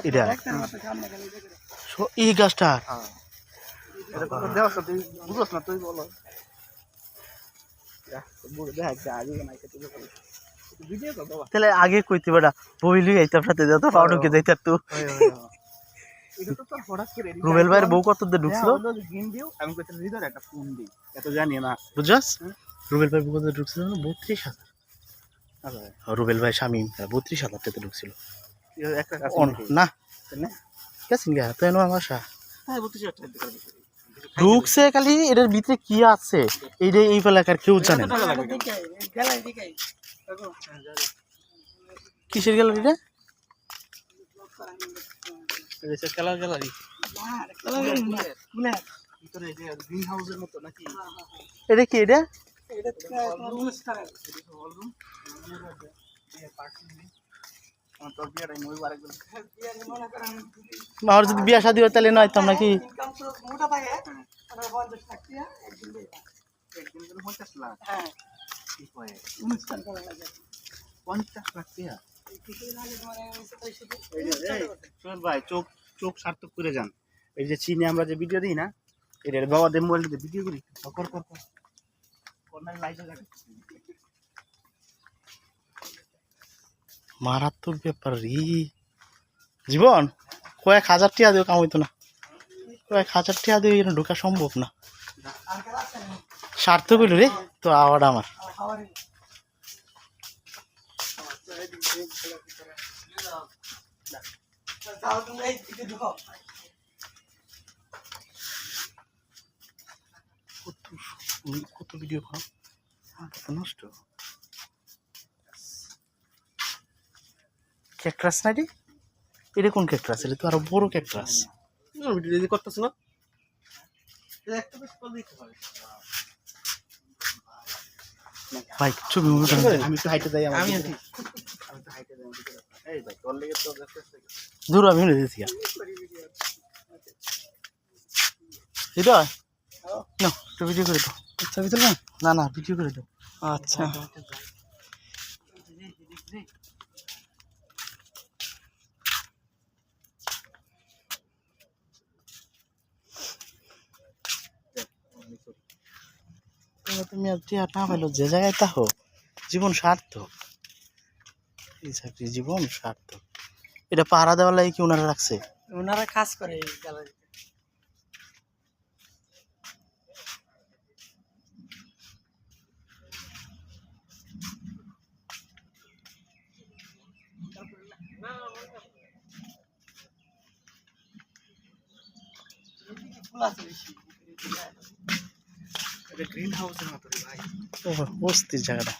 এটা এই গাছটা তুই বুঝছ না তুই বলো তাহলে আগে কইতে পারা বইলি আইতাম সাথে যত পাউডুকে যাইতার তো রুবেল ভাইয়ের বউ কত দিয়ে ঢুকছিল আমি কইতে হৃদয় একটা ফোন দিই এত জানি না বুঝছস রুবেল ভাই বউ কত ঢুকছিল 32,000 রুবেল ভাই স্বামী 32,000 টাকা ঢুকছিল একটা না কেসিন গা তো এনো আমার আশা ঢুকছে খালি এটার ভিতরে কি আছে এইটা এই এলাকার কেউ জানে না কিসের গ্যালারিটা খেলার গ্যালারি গ্রিন হাউসের মতো নাকি এটা কি এটা আমার যদি বিয়া শাদী হয় তাহলে নয় তো নাকি ভাই চোখ চোখ সার্থক করে যান এই যে চীনে আমরা যে ভিডিও দিই না এটা বাবাদের মোবাইল ভিডিও করি কর কর কর মারাত্মক ব্যাপার রে জীবন কয়েক হাজার টাকা দিয়েও কাম হইতো না কয়েক হাজার টাকা দিয়ে এখানে ঢোকা সম্ভব না সার্থক হইল রে তো আওয়াজ আমার কত ভিডিও খাও নষ্ট ক্যাকটাস না রে এটা কোন ক্যাকটাস এটা তো আরো বড় ক্যাকটাস ভিডিও করতেছ না ভাই ছবি আমি তো হাইটে যাই আমি দূর আমি শুনে দিয়েছি এটা না একটু ভিডিও করে দাও ছবি তুলবে না না ভিডিও করে দাও আচ্ছা তুমি না পাইলো যে জায়গায় তাহো জীবন সার্থক এই চাকরি জীবন সার্থক এটা পাহারা দেওয়ার লাগে কি ওনারা রাখছে ওনারা কাজ করে এই গ্যালারিতে গ্রিন হাউসের মতো ভাই অস্থির জায়গাটা